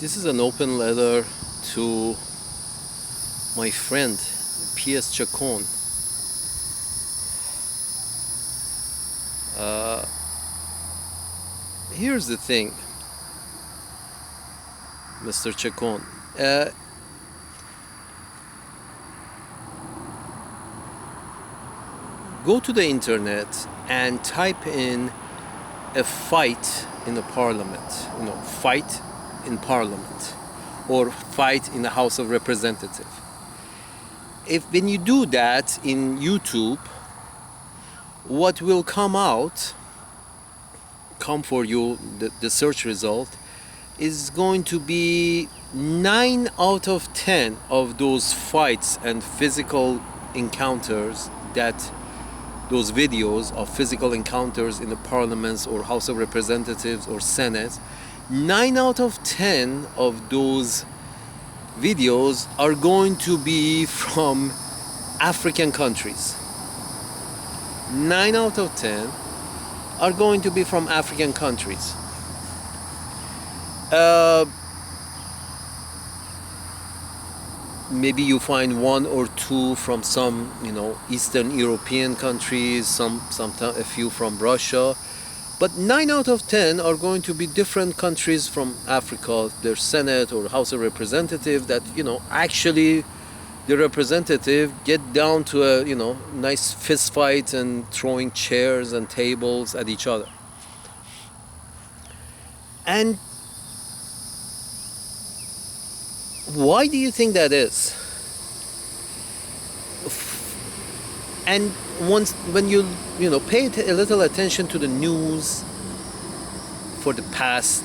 This is an open letter to my friend Pieschacon. Uh, Here's the thing, Mr. Chacon. Go to the internet and type in a fight in the parliament, fight in parliament or fight in the House of Representatives. When you do that in YouTube, what will come for you, the search result, is going to be 9 out of 10 of those fights and physical encounters, those videos of physical encounters in the parliaments or House of Representatives or Senate. 9 out of 10 of those videos are going to be from African countries. 9 out of 10 are going to be from African countries. Maybe you find 1 or 2 from some, Eastern European countries, a few from Russia, but 9 out of 10 are going to be different countries from Africa, their Senate or House of Representatives, that actually the representative get down to a nice fist fight and throwing chairs and tables at each other. And why do you think that is? And when you pay a little attention to the news for the past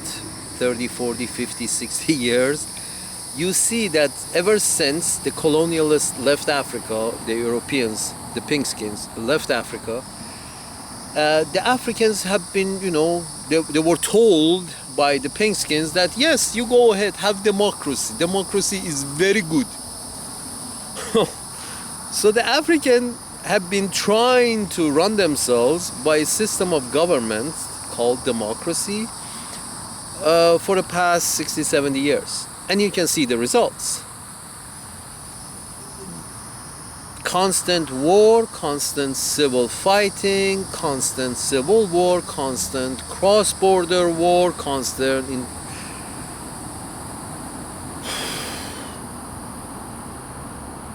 30, 40, 50, 60 years, you see that ever since the colonialists left Africa, the Europeans, the pinkskins, left Africa, the Africans have been, they were told by the pinkskins that yes, you go ahead, have democracy. Democracy is very good. So the Africans have been trying to run themselves by a system of government called democracy for the past 60, 70 years. And you can see the results. Constant war, constant civil fighting, constant civil war, constant cross-border war,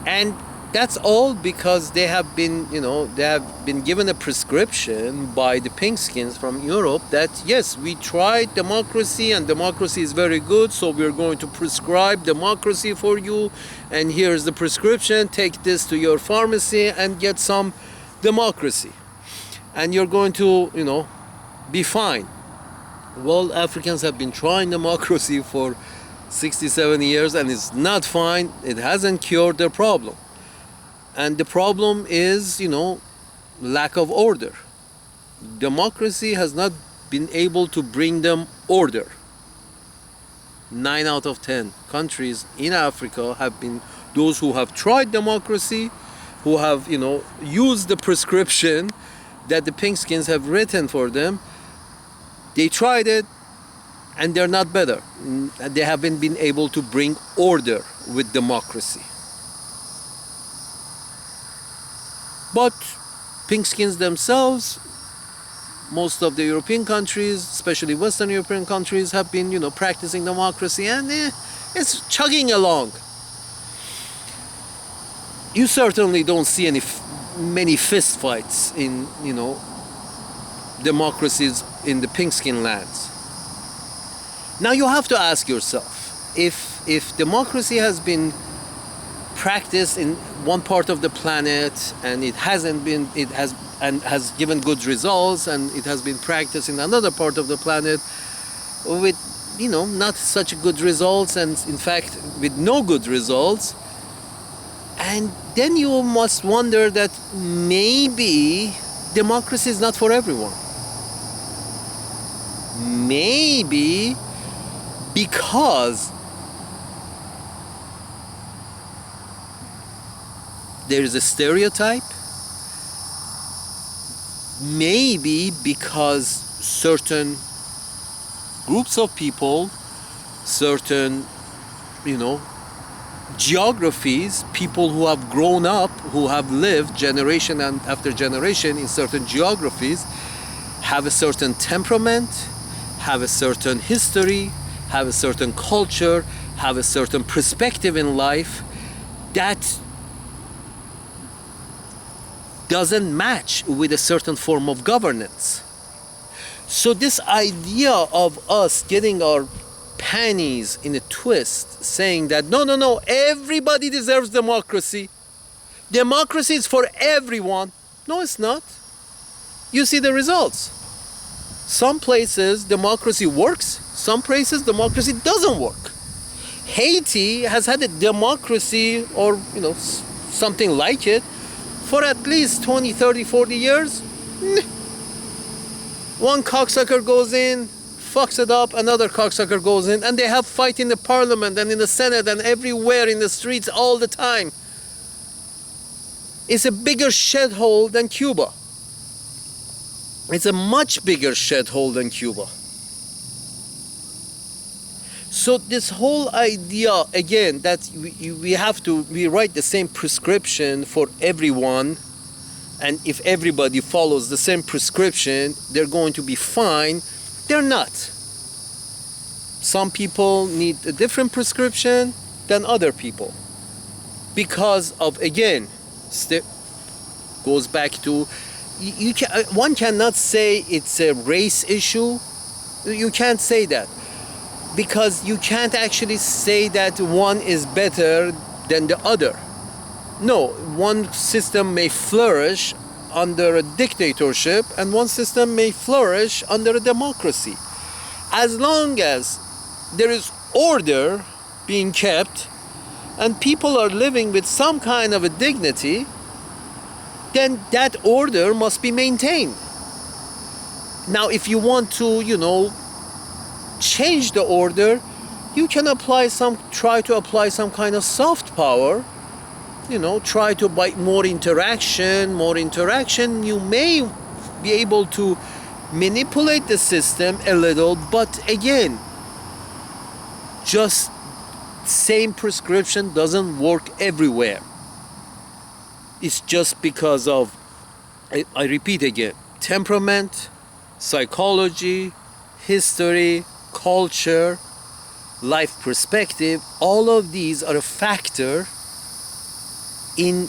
and that's all because they have been given a prescription by the pinkskins from Europe that yes, we tried democracy and democracy is very good, so we're going to prescribe democracy for you, and here's the prescription, take this to your pharmacy and get some democracy and you're going to be fine. Well, Africans have been trying democracy for 60, 70 years and it's not fine. It hasn't cured their problem. And the problem is, lack of order. Democracy has not been able to bring them order. 9 out of 10 countries in Africa have been those who have tried democracy, who have, used the prescription that the pinkskins have written for them. They tried it and they're not better. They haven't been able to bring order with democracy. But pinkskins themselves, most of the European countries, especially Western European countries, have been, practicing democracy, and it's chugging along. You certainly don't see many fist fights in, democracies in the pinkskin lands. Now you have to ask yourself, if democracy has been practiced in one part of the planet and has given good results, and it has been practiced in another part of the planet with not such good results, and in fact with no good results, and then you must wonder that maybe democracy is not for everyone. Maybe because there is a stereotype, maybe because certain groups of people certain, you know, geographies, people who have grown up, who have lived generation and after generation in certain geographies, have a certain temperament, have a certain history, have a certain culture, have a certain perspective in life that doesn't match with a certain form of governance. So this idea of us getting our panties in a twist, saying that no, everybody deserves democracy. Democracy is for everyone. No, it's not. You see the results. Some places democracy works, some places democracy doesn't work. Haiti has had a democracy, or something like it, for at least 20, 30, 40 years. One cocksucker goes in, fucks it up, another cocksucker goes in, and they have fight in the parliament and in the Senate and everywhere in the streets all the time. It's a bigger shithole than Cuba. It's a much bigger shithole than Cuba. So this whole idea, again, that we write the same prescription for everyone, and if everybody follows the same prescription, they're going to be fine. They're not. Some people need a different prescription than other people. Because of, again, goes back to, one cannot say it's a race issue. You can't say that. Because you can't actually say that one is better than the other. No, one system may flourish under a dictatorship and one system may flourish under a democracy. As long as there is order being kept and people are living with some kind of a dignity, then that order must be maintained. Now, if you want to, change the order, you can try to apply some kind of soft power. Try to buy more interaction, you may be able to manipulate the system a little, but again, just same prescription doesn't work everywhere. It's just because of, I repeat again, temperament, psychology, history, culture, life perspective, all of these are a factor in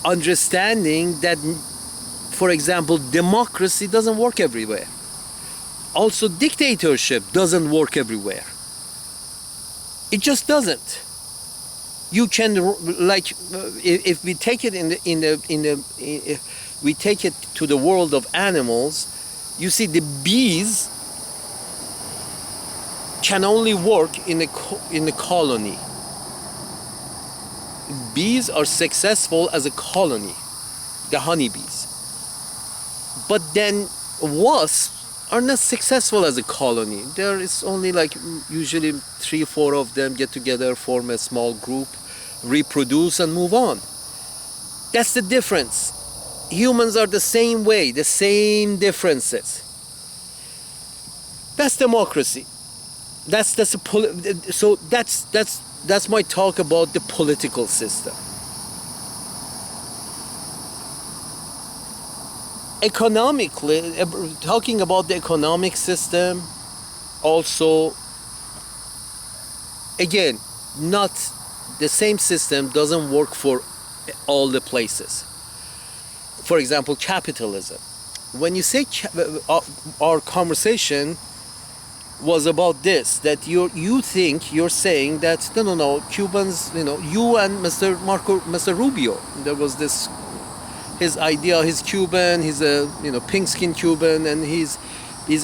understanding that, for example, democracy doesn't work everywhere. Also, dictatorship doesn't work everywhere. It just doesn't. You can, if we take it if we take it to the world of animals, you see the bees can only work in a colony. Bees are successful as a colony, the honeybees. But then wasps are not successful as a colony. There is only usually 3-4 of them get together, form a small group, reproduce and move on. That's the difference. Humans are the same way, the same differences. That's democracy. That's my talk about the political system. Economically, talking about the economic system, also, again, not the same system doesn't work for all the places. For example, capitalism. When you say our conversation was about this, that you're saying that no, Cubans, you and Mr. Rubio, there was this, his idea, he's Cuban, he's a pink-skinned Cuban, and his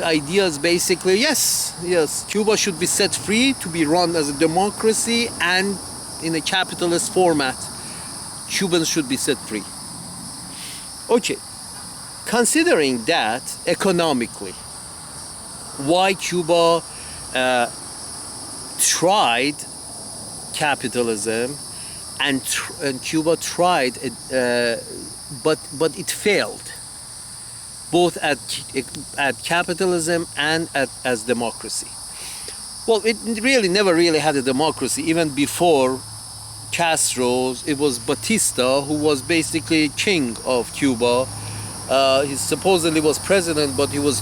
ideas basically, yes, Cuba should be set free to be run as a democracy and in a capitalist format. Cubans should be set free. Okay, considering that economically, why Cuba tried capitalism and Cuba tried but it failed both at capitalism and as democracy. Well, it really never really had a democracy. Even before Castro, it was Batista who was basically king of Cuba. He supposedly was president, but he was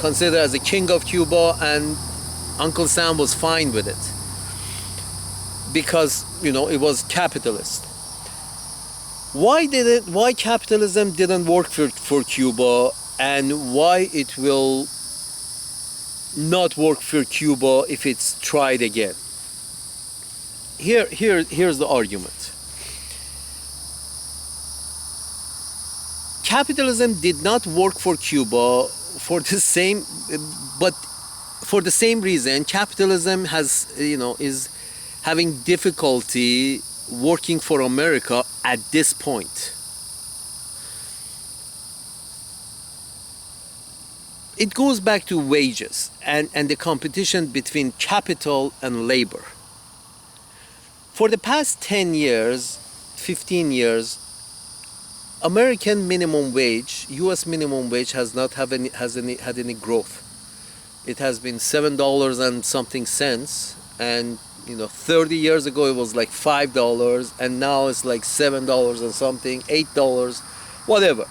considered as a king of Cuba, and Uncle Sam was fine with it because, you know, it was capitalist. Why capitalism didn't work for Cuba, and why it will not work for Cuba if it's tried again? Here's the argument. Capitalism did not work for Cuba for the same, but for the same reason, capitalism is having difficulty working for America at this point. It goes back to wages and the competition between capital and labor. For the past 10 years, 15 years, American minimum wage, US minimum wage has not had any growth. It has been $7 and something cents, and 30 years ago it was like $5, and now it's like $7 and something, $8, whatever.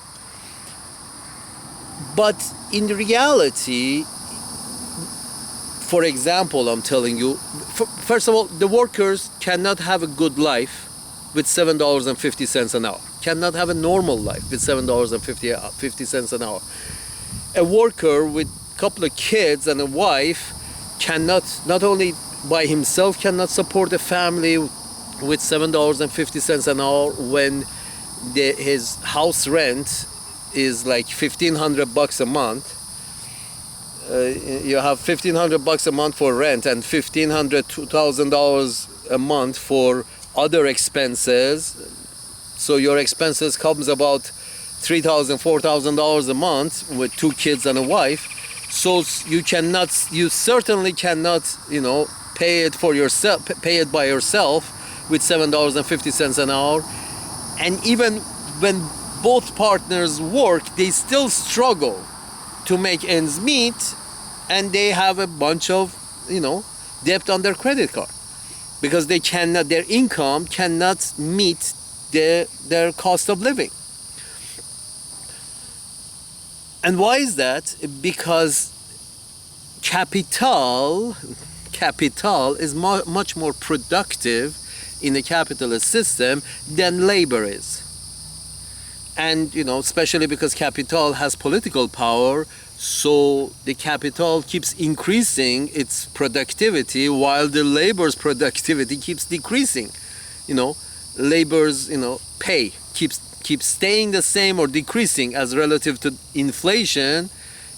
But in reality, for example, I'm telling you, first of all, the workers cannot have a good life with $7.50 an hour. Cannot have a normal life with $7.50 an hour. A worker with a couple of kids and a wife cannot, not only by himself, cannot support a family with $7.50 an hour when his house rent is like $1,500 a month. You have $1,500 a month for rent and $1,500, $2,000 a month for other expenses. So your expenses comes about $3,000, $4,000 a month with 2 kids and a wife. So you certainly cannot, pay it for yourself, pay it by yourself with $7.50 an hour. And even when both partners work, they still struggle to make ends meet, and they have a bunch of, debt on their credit card because their income cannot meet their cost of living. And why is that? Because capital is much more productive in a capitalist system than labor is. And, especially because capital has political power, so the capital keeps increasing its productivity while the labor's productivity keeps decreasing. Labor's, pay keeps staying the same or decreasing as relative to inflation,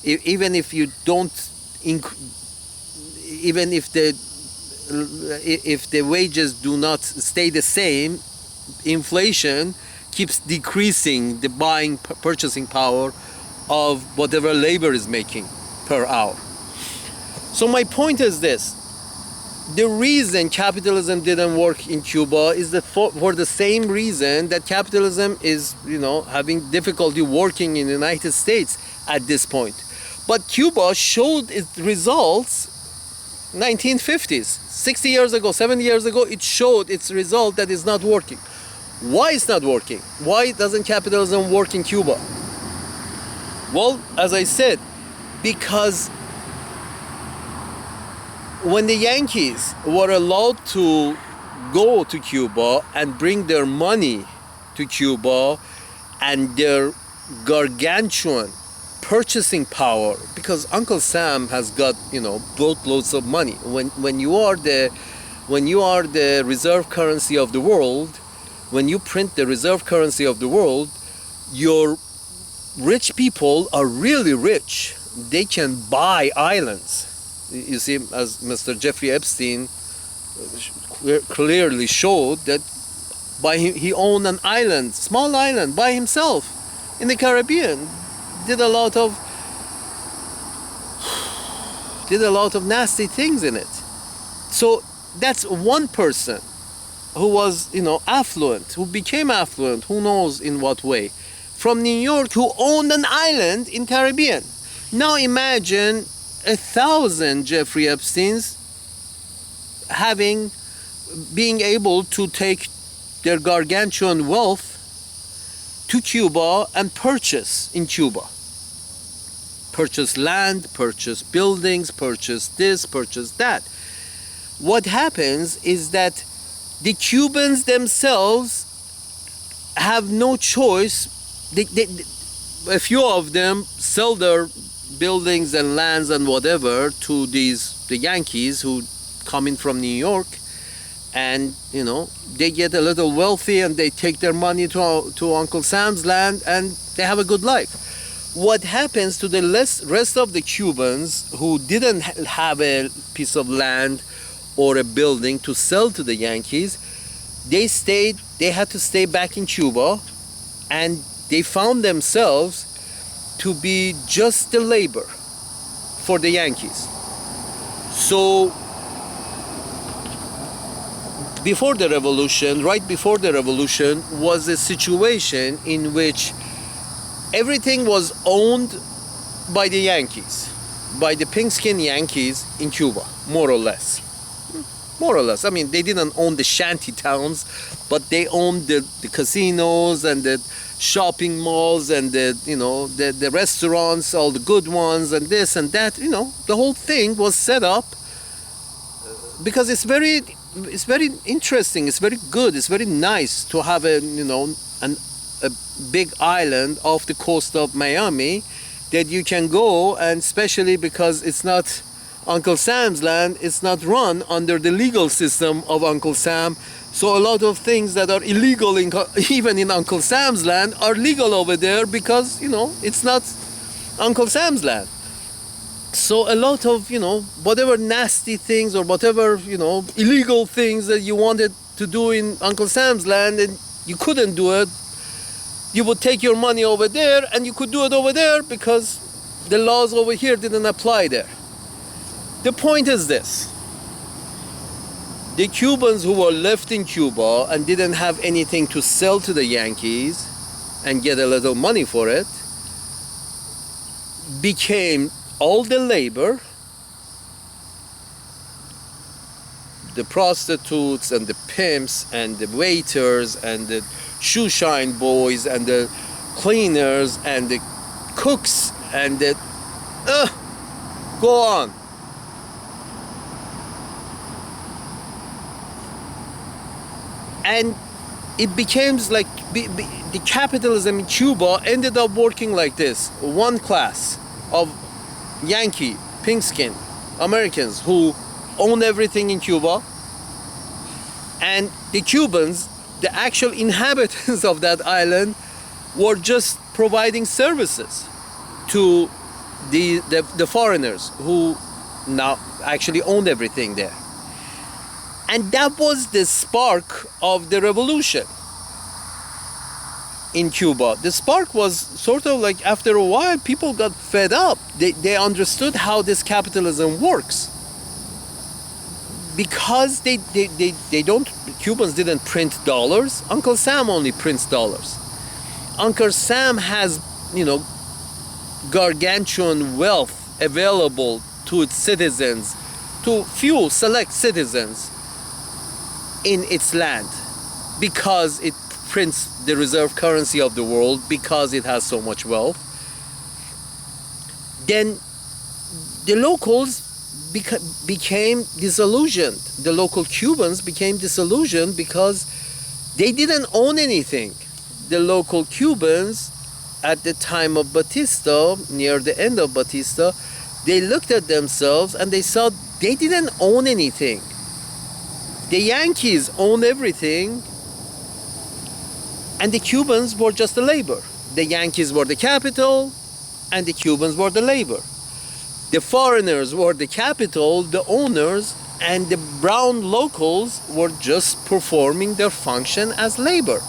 even if you don't, even if the wages do not stay the same, inflation keeps decreasing the purchasing power of whatever labor is making per hour. So my point is this: the reason capitalism didn't work in Cuba is that for the same reason that capitalism is, having difficulty working in the United States at this point. But Cuba showed its results 1950s, 60 years ago, 70 years ago, it showed its result that it's not working. Why it's not working? Why doesn't capitalism work in Cuba? Well, as I said, because when the Yankees were allowed to go to Cuba and bring their money to Cuba and their gargantuan purchasing power, because Uncle Sam has got, boatloads of money. When you are the reserve currency of the world, when you print the reserve currency of the world, your rich people are really rich. They can buy islands. You see, as Mr. Jeffrey Epstein clearly showed, that he owned an island, small island, by himself in the Caribbean. Did a lot of nasty things in it. So that's one person who was, affluent, who became affluent, who knows in what way, from New York, who owned an island in Caribbean. Now imagine 1,000 Jeffrey Epsteins being able to take their gargantuan wealth to Cuba and purchase in Cuba. Purchase land, purchase buildings, purchase this, purchase that. What happens is that the Cubans themselves have no choice. A few of them sell their buildings and lands and whatever to the Yankees who come in from New York, and they get a little wealthy and they take their money to Uncle Sam's land and they have a good life. What happens to the rest of the Cubans who didn't have a piece of land or a building to sell to the Yankees? They had to stay back in Cuba, and they found themselves to be just the labor for the Yankees. So right before the revolution, was a situation in which everything was owned by the Yankees, by the pink-skinned Yankees in Cuba, more or less. More or less. I mean, they didn't own the shanty towns, but they owned the casinos and the shopping malls and the restaurants, all the good ones and this and that. The whole thing was set up because it's very interesting. It's very good. It's very nice to have a big island off the coast of Miami that you can go, and especially because it's not Uncle Sam's land, it's not run under the legal system of Uncle Sam. So a lot of things that are illegal even in Uncle Sam's land are legal over there because, it's not Uncle Sam's land. So a lot of, whatever nasty things or whatever, illegal things that you wanted to do in Uncle Sam's land and you couldn't do it, you would take your money over there and you could do it over there because the laws over here didn't apply there. The point is this: the Cubans who were left in Cuba and didn't have anything to sell to the Yankees and get a little money for it became all the labor, the prostitutes and the pimps and the waiters and the shoe shine boys and the cleaners and the cooks and the go on. And it became like the capitalism in Cuba ended up working like this: one class of Yankee, pink-skinned Americans who own everything in Cuba, and the Cubans, the actual inhabitants of that island, were just providing services to the foreigners who now actually owned everything there. And that was the spark of the revolution in Cuba. The spark was sort of like, after a while, people got fed up. They understood how this capitalism works. Because Cubans didn't print dollars. Uncle Sam only prints dollars. Uncle Sam has, gargantuan wealth available to its citizens, to few select citizens in its land, because it prints the reserve currency of the world, because it has so much wealth. Then the locals became disillusioned. The local Cubans became disillusioned because they didn't own anything. The local Cubans at the time of Batista, near the end of Batista, they looked at themselves and they saw they didn't own anything. The Yankees owned everything, and the Cubans were just the labor. The Yankees were the capital, and the Cubans were the labor. The foreigners were the capital, the owners, and the brown locals were just performing their function as labor.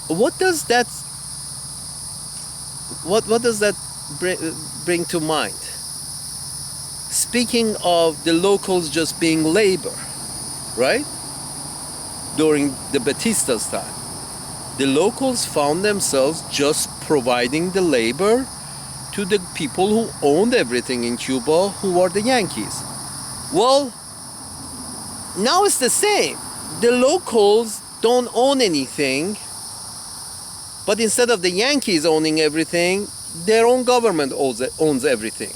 What does that bring to mind? Speaking of the locals just being labor, right? During the Batista's time, the locals found themselves just providing the labor to the people who owned everything in Cuba, who were the Yankees. Well, now it's the same. The locals don't own anything, but instead of the Yankees owning everything, their own government owns everything.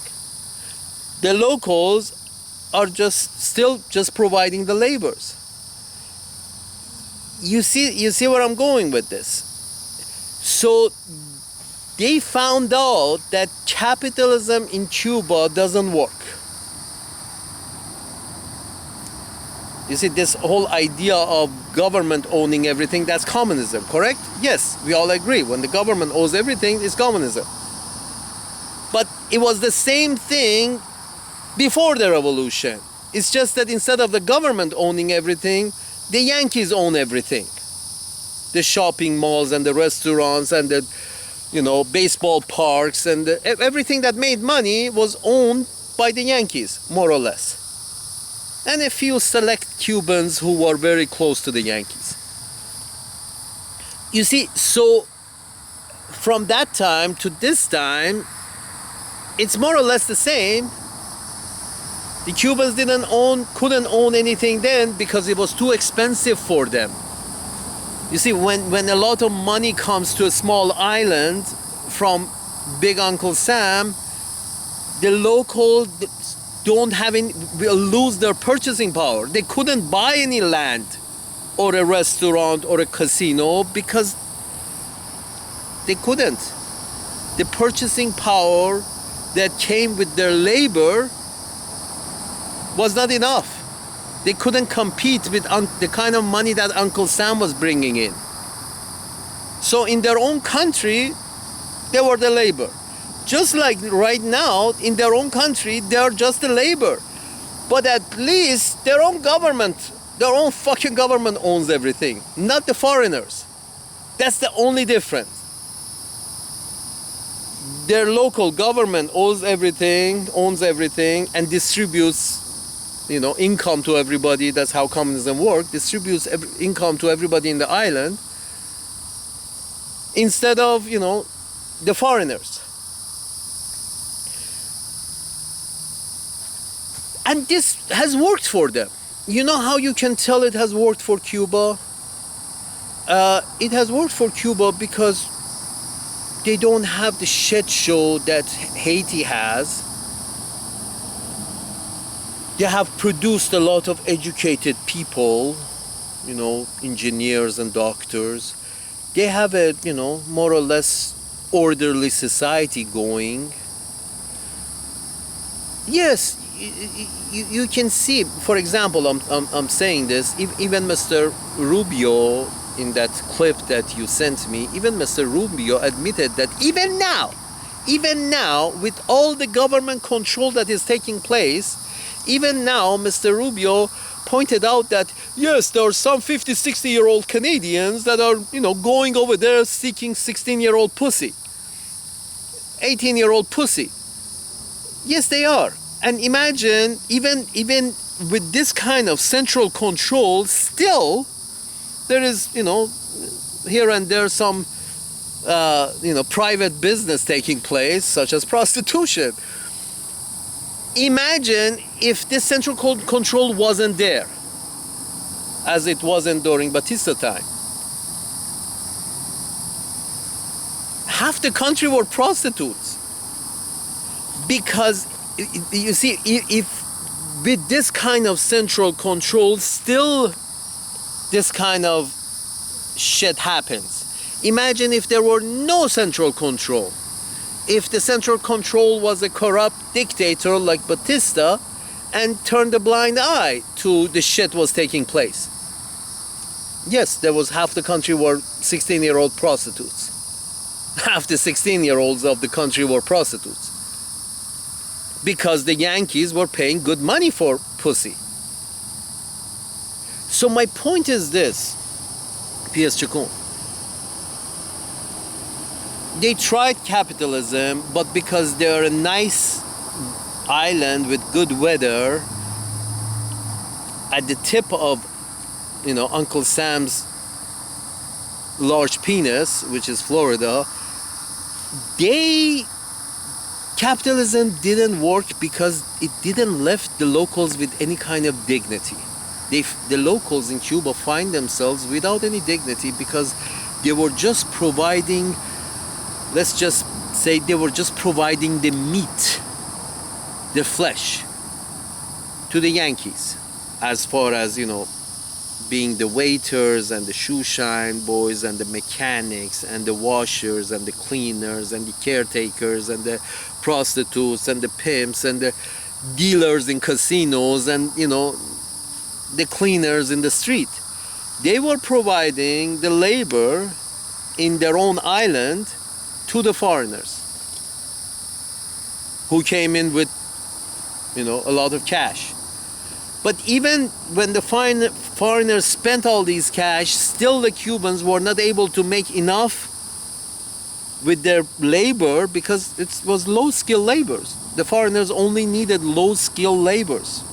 The locals are still providing the labors. You see where I'm going with this. So they found out that capitalism in Cuba doesn't work. You see, this whole idea of government owning everything, that's communism, correct? Yes, we all agree. When the government owns everything, it's communism. But it was the same thing before the revolution. It's just that instead of the government owning everything, the Yankees own everything. The shopping malls and the restaurants and the, baseball parks and everything that made money was owned by the Yankees, more or less. And a few select Cubans who were very close to the Yankees. You see, so from that time to this time, it's more or less the same. The Cubans couldn't own anything then because it was too expensive for them. You see, when a lot of money comes to a small island from Big Uncle Sam, the local will lose their purchasing power. They couldn't buy any land or a restaurant or a casino because they couldn't. The purchasing power that came with their labor was not enough. They couldn't compete with the kind of money that Uncle Sam was bringing in. So in their own country, they were the labor. Just like right now, in their own country, they are just the labor. But at least their own fucking government owns everything, not the foreigners. That's the only difference. Their local government owns everything, and distributes, income to everybody. That's how communism works. Distributes income to everybody in the island instead of, the foreigners. And this has worked for them. You know how you can tell it has worked for Cuba? It has worked for Cuba because they don't have the shit show that Haiti has. They have produced a lot of educated people, engineers and doctors. They have a, more or less orderly society going. Yes, you can see, for example, I'm saying this, even Mr. Rubio, in that clip that you sent me, even Mr. Rubio admitted that even now, with all the government control that is taking place, even now, Mr. Rubio pointed out that, yes, there are some 50, 60-year-old Canadians that are, going over there seeking 16-year-old pussy, 18-year-old pussy. Yes, they are. And imagine, even with this kind of central control, still there is, here and there some, private business taking place, such as prostitution. Imagine if this central control wasn't there, as it wasn't during Batista time. Half the country were prostitutes. Because, you see, if with this kind of central control, still this kind of shit happens. Imagine if there were no central control. If the central control was a corrupt dictator like Batista and turned a blind eye to the shit was taking place. Yes, there was half the country were 16-year-old prostitutes. Half the 16-year-olds of the country were prostitutes. Because the Yankees were paying good money for pussy. So my point is this, Pieschacon. They tried capitalism, but because they're a nice island with good weather at the tip of, Uncle Sam's large penis, which is Florida, they Capitalism didn't work because it didn't left the locals with any kind of dignity. The locals in Cuba find themselves without any dignity because they were just providing, let's just say they were just providing the meat, the flesh, to the Yankees, as far as, being the waiters and the shoe shine boys and the mechanics and the washers and the cleaners and the caretakers and the prostitutes and the pimps and the dealers in casinos and, the cleaners in the street. They were providing the labor in their own island to the foreigners who came in with, a lot of cash. But even when the foreigners spent all these cash, still the Cubans were not able to make enough with their labor because it was low-skilled laborers. The foreigners only needed low-skilled laborers,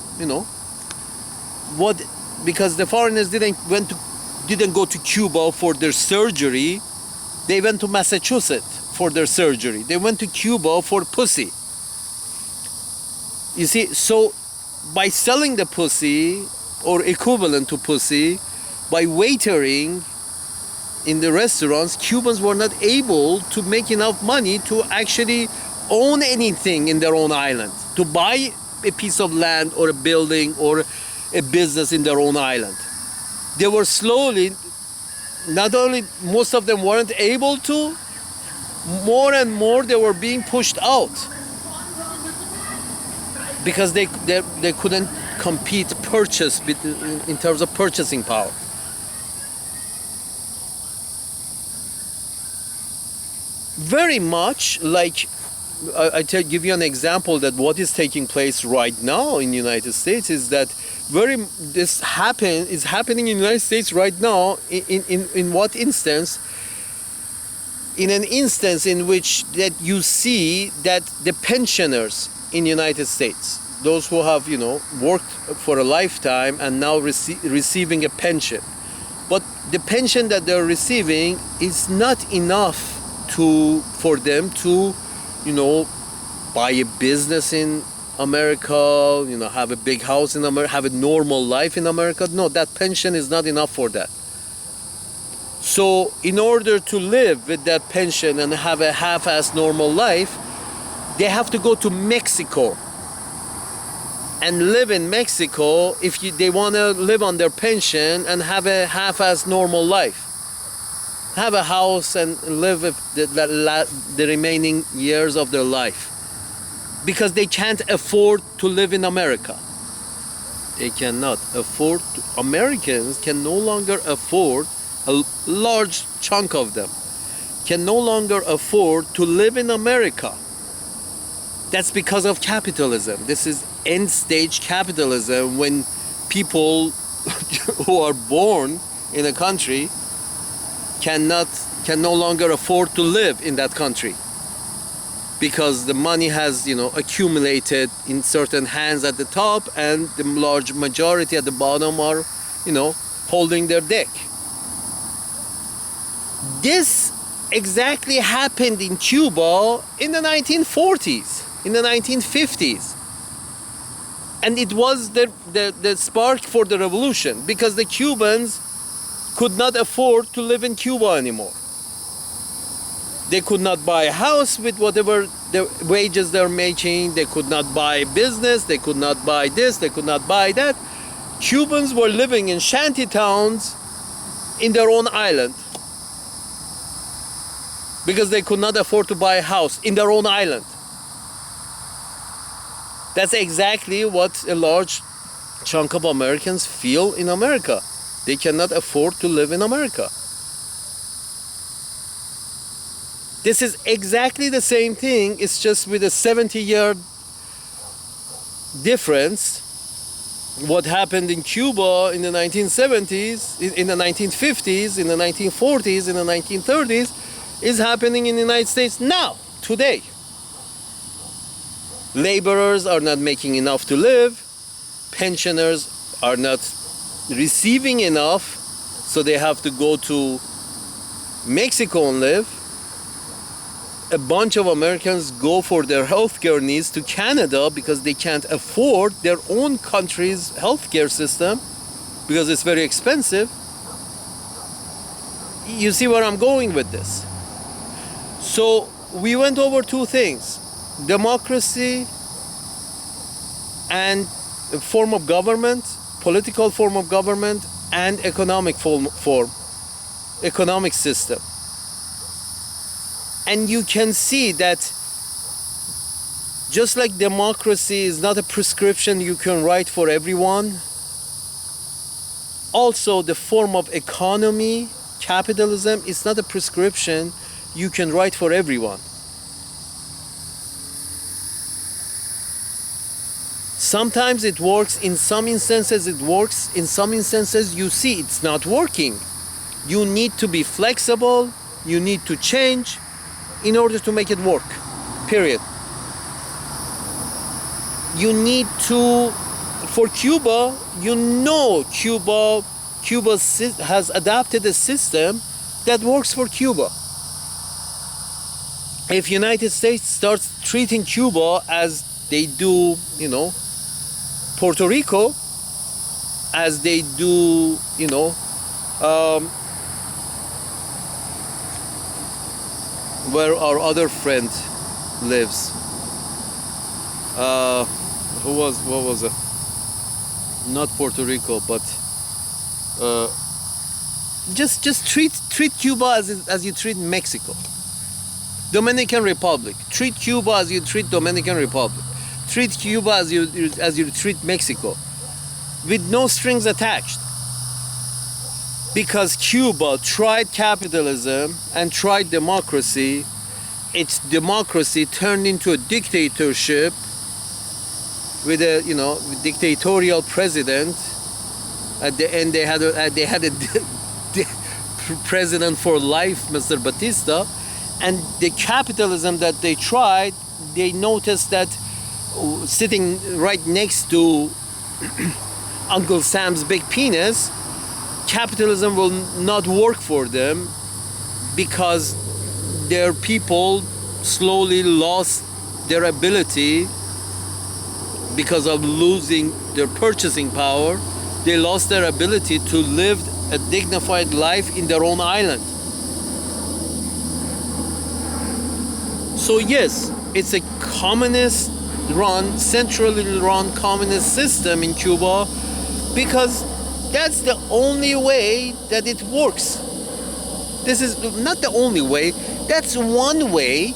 Because the foreigners didn't go to Cuba for their surgery. They went to Massachusetts for their surgery. They went to Cuba for pussy. You see, so by selling the pussy, or equivalent to pussy, by waitering in the restaurants, Cubans were not able to make enough money to actually own anything in their own island, to buy a piece of land or a building or a business in their own island. They were slowly, not only most of them weren't able to, more and more they were being pushed out because they couldn't compete in terms of purchasing power. Very much like give you an example that what is taking place right now in the United States is that is happening in the United States right now. In what instance? In an instance in which that you see that the pensioners in the United States, those who have worked for a lifetime and now receiving a pension, but the pension that they're receiving is not enough for them to buy a business in America, have a big house in America, have a normal life in America. No, that pension is not enough for that. So in order to live with that pension and have a half-assed normal life, they have to go to Mexico and live in Mexico if they want to live on their pension and have a half-assed normal life. Have a house and live the remaining years of their life. Because they can't afford to live in America. They cannot afford Americans can no longer afford, a large chunk of them can no longer afford to live in America. That's because of capitalism. This is end stage capitalism, when people who are born in a country can no longer afford to live in that country because the money has accumulated in certain hands at the top, and the large majority at the bottom are holding their dick. This exactly happened in Cuba in the 1940s, in the 1950s. And it was the spark for the revolution, because the Cubans could not afford to live in Cuba anymore. They could not buy a house with whatever the wages they're making. They could not buy a business. They could not buy this. They could not buy that. Cubans were living in shanty towns in their own island because they could not afford to buy a house in their own island. That's exactly what a large chunk of Americans feel in America. They cannot afford to live in America. This is exactly the same thing. It's just with a 70-year difference. What happened in Cuba in the 1970s, in the 1950s, in the 1940s, in the 1930s, is happening in the United States now, today. Laborers are not making enough to live. Pensioners are not receiving enough, so they have to go to Mexico and live. a bunch of Americans go for their healthcare needs to Canada because they can't afford their own country's healthcare system because it's very expensive. You see where I'm going with this? So we went over two things: democracy and a form of government, political form of government, and economic economic system. And you can see that just like democracy is not a prescription you can write for everyone, also the form of economy, capitalism, is not a prescription you can write for everyone. Sometimes it works, in some instances it works, in some instances you see it's not working. You need to be flexible, you need to change in order to make it work, period. You need to, for Cuba, Cuba has adopted a system that works for Cuba. If United States starts treating Cuba as they do, Puerto Rico, as they do, where our other friend lives. What was it? Not Puerto Rico, but just treat Cuba as you treat Mexico. Dominican Republic. Treat Cuba as you treat Dominican Republic. Treat Cuba as you treat Mexico, with no strings attached. Because Cuba tried capitalism and tried democracy, its democracy turned into a dictatorship with a dictatorial president. At the end, they had a president for life, Mr. Batista, and the capitalism that they tried, they noticed that sitting right next to Uncle Sam's big penis, capitalism will not work for them because their people slowly lost their ability because of losing their purchasing power. They lost their ability to live a dignified life in their own island. So yes, it's a centrally run communist system in Cuba because that's the only way that it works. This is not the only way, that's one way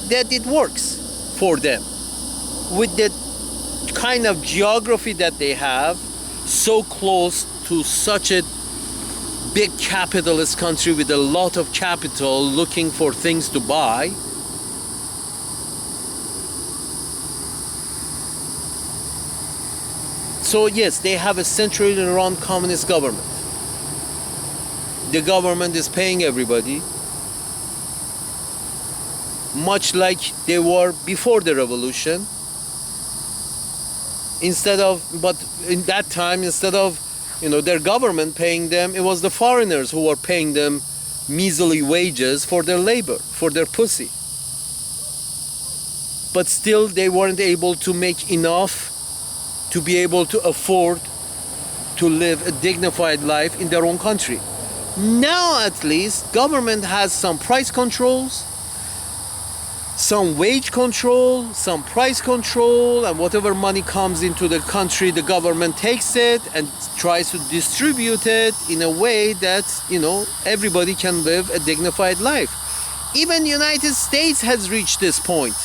that it works for them. With the kind of geography that they have, so close to such a big capitalist country with a lot of capital looking for things to buy. So yes, they have a centrally run communist government. The government is paying everybody, much like they were before the revolution. But in that time, instead of their government paying them, it was the foreigners who were paying them measly wages for their labor, for their pussy. But still, they weren't able to make enough to be able to afford to live a dignified life in their own country. Now at least, government has some price controls, some wage control, some price control, and whatever money comes into the country, the government takes it and tries to distribute it in a way that, everybody can live a dignified life. Even United States has reached this point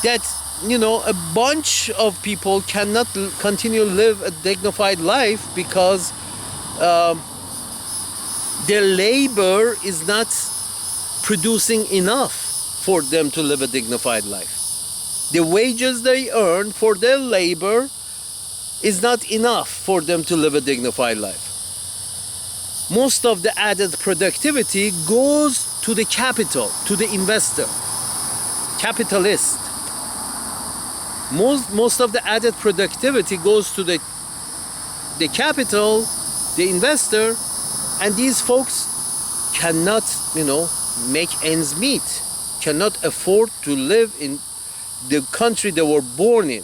that a bunch of people cannot continue to live a dignified life because their labor is not producing enough for them to live a dignified life. The wages they earn for their labor is not enough for them to live a dignified life. Most of the added productivity goes to the capital, to the investor, capitalist. Most of the added productivity goes to the capital, the investor, and these folks cannot, make ends meet, cannot afford to live in the country they were born in.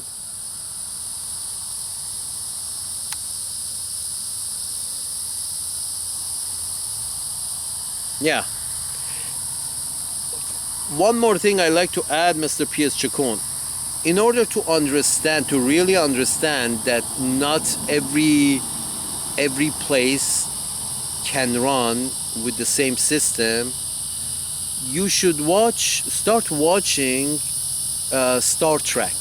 Yeah. One more thing I like to add, Mr. Pieschacon. In order to understand, to really understand that not every place can run with the same system, you should start watching Star Trek.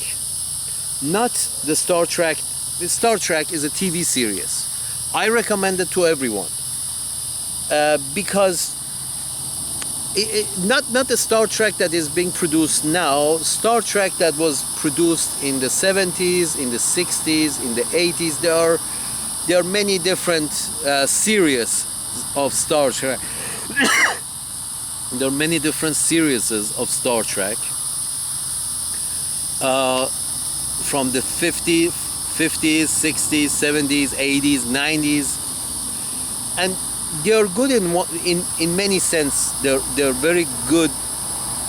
Not the Star Trek. Star Trek is a TV series. I recommend it to everyone because not the Star Trek that is being produced now. Star Trek that was produced in the 70s, in the 60s, in the 80s. There are many different series of Star Trek. There are many different series of Star Trek from the 50s, 60s, 70s, 80s, 90s, and they are good in many sense. They're very good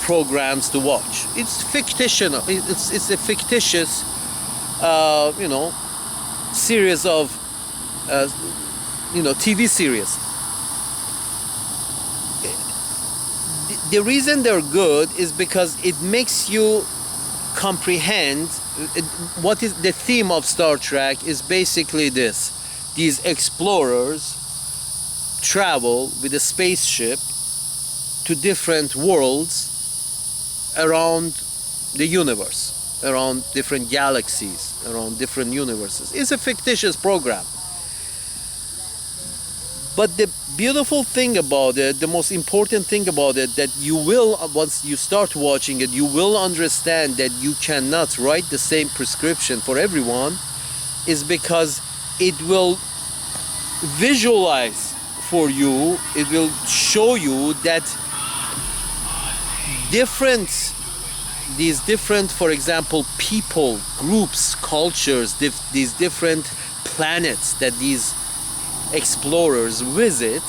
programs to watch. It's fictional. It's a fictitious, series of TV series. The reason they're good is because it makes you comprehend what is the theme of Star Trek is basically this. These explorers travel with a spaceship to different worlds around the universe, around different galaxies, around different universes. It's a fictitious program. But the beautiful thing about it, the most important thing about it, that you will, once you start watching it, you will understand that you cannot write the same prescription for everyone, is because it will visualize for you, it will show you that these different, for example, people, groups, cultures, these different planets that these explorers visit,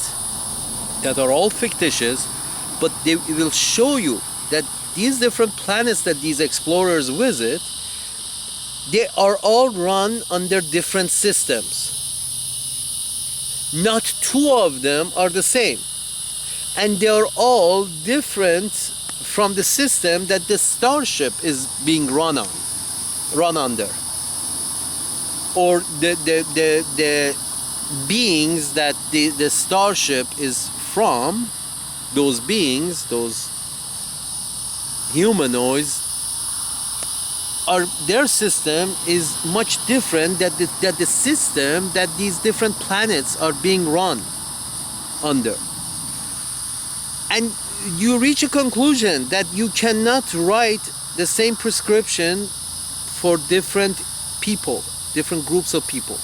that are all fictitious, but it will show you that these different planets that these explorers visit, they are all run under different systems. Not two of them are the same, and they are all different from the system that the starship is being run under, or the beings that the starship is from. Those beings, those humanoids, their system is much different than the system that these different planets are being run under. And you reach a conclusion that you cannot write the same prescription for different people, different groups of people.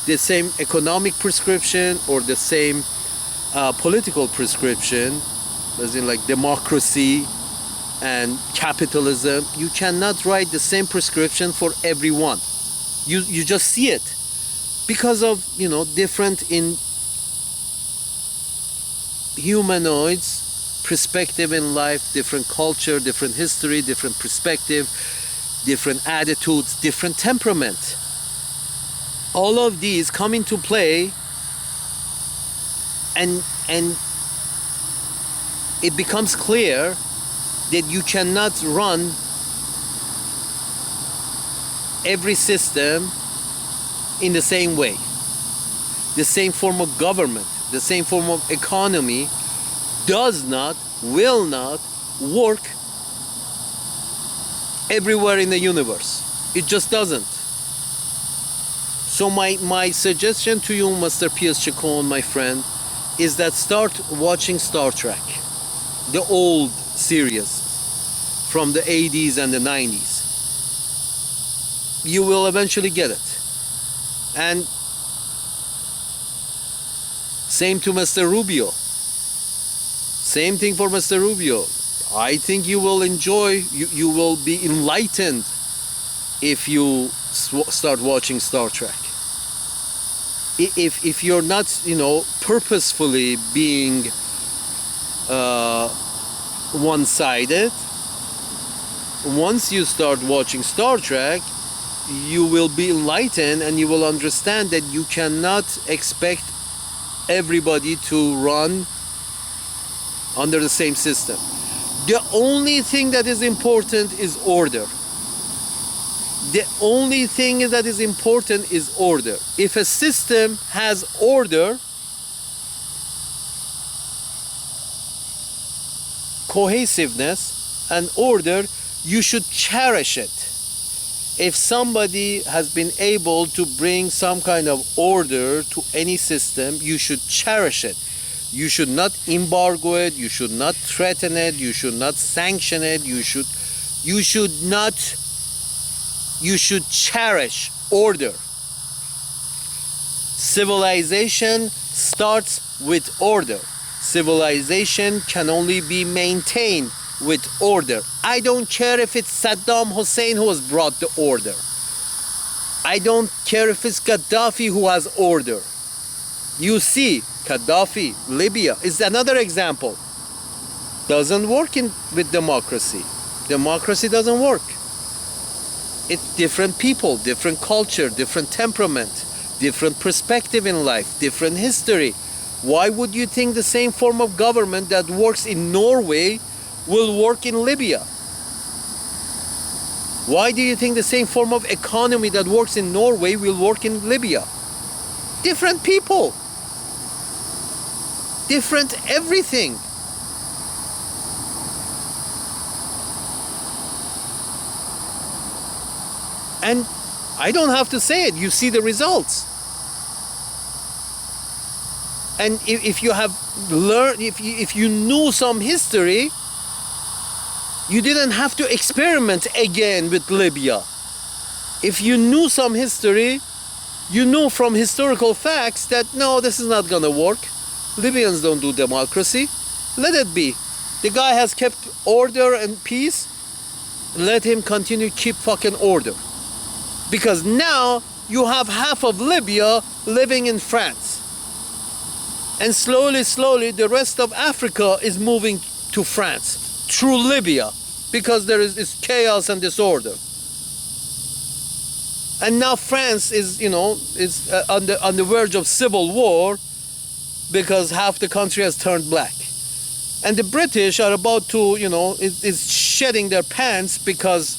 The same economic prescription or the same political prescription, as in like democracy and capitalism. You cannot write the same prescription for everyone. You just see it because of different in humanoids perspective in life, different culture, different history, different perspective, different attitudes, different temperament. All of these come into play, and it becomes clear that you cannot run every system in the same way. The same form of government, the same form of economy does not, will not work everywhere in the universe. It just doesn't. So my suggestion to you, Mr. Pieschacon, my friend, is that start watching Star Trek, the old series from the 80s and the 90s. You will eventually get it. And same to Mr. Rubio. Same thing for Mr. Rubio. I think you will enjoy, you will be enlightened if you start watching Star Trek. If you're not, purposefully being one-sided. Once you start watching Star Trek, you will be enlightened and you will understand that you cannot expect everybody to run under the same system. The only thing that is important is order. The only thing that is important is order. If a system has order, cohesiveness and order, you should cherish it. If somebody has been able to bring some kind of order to any system, you should cherish it. You should not embargo it, you should not threaten it, you should not sanction it, you should cherish order. Civilization starts with order. Civilization can only be maintained with order. I don't care if it's Saddam Hussein who has brought the order. I don't care if it's Gaddafi who has order. You see, Gaddafi, Libya is another example. Doesn't work with democracy. Democracy doesn't work. It's different people, different culture, different temperament, different perspective in life, different history. Why would you think the same form of government that works in Norway will work in Libya? Why do you think the same form of economy that works in Norway will work in Libya? Different people. Different everything. And I don't have to say it, you see the results. And if you have learned, if you knew some history, you didn't have to experiment again with Libya. If you knew some history, you knew from historical facts that no, this is not gonna work. Libyans don't do democracy. Let it be. The guy has kept order and peace. Let him continue to keep fucking order. Because now you have half of Libya living in France. And slowly, the rest of Africa is moving to France through Libya because there is this chaos and disorder. And now France is, on the verge of civil war because half the country has turned black. And the British are about to, is shedding their pants because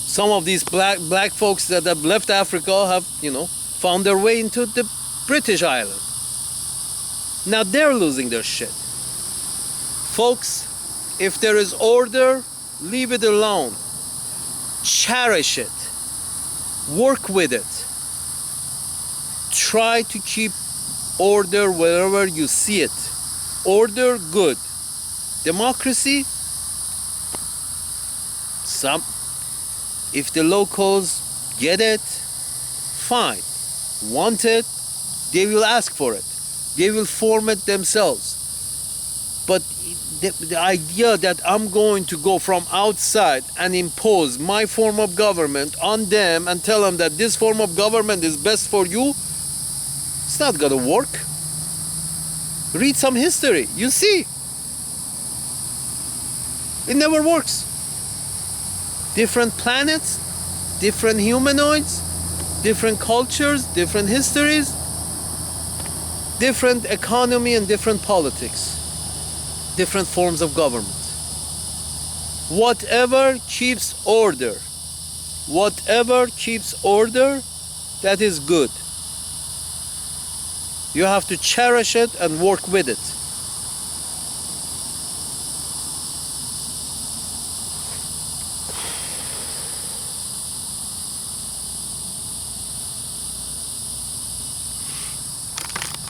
some of these black folks that have left Africa have, found their way into the British island. Now they're losing their shit. Folks, if there is order, leave it alone. Cherish it. Work with it. Try to keep order wherever you see it. Order, good. Democracy, if the locals get it, fine. Want it, they will ask for it. They will form it themselves. But the idea that I'm going to go from outside and impose my form of government on them and tell them that this form of government is best for you, it's not gonna work. Read some history, you see. It never works. Different planets, different humanoids, different cultures, different histories, different economy and different politics, different forms of government. Whatever keeps order, that is good. You have to cherish it and work with it.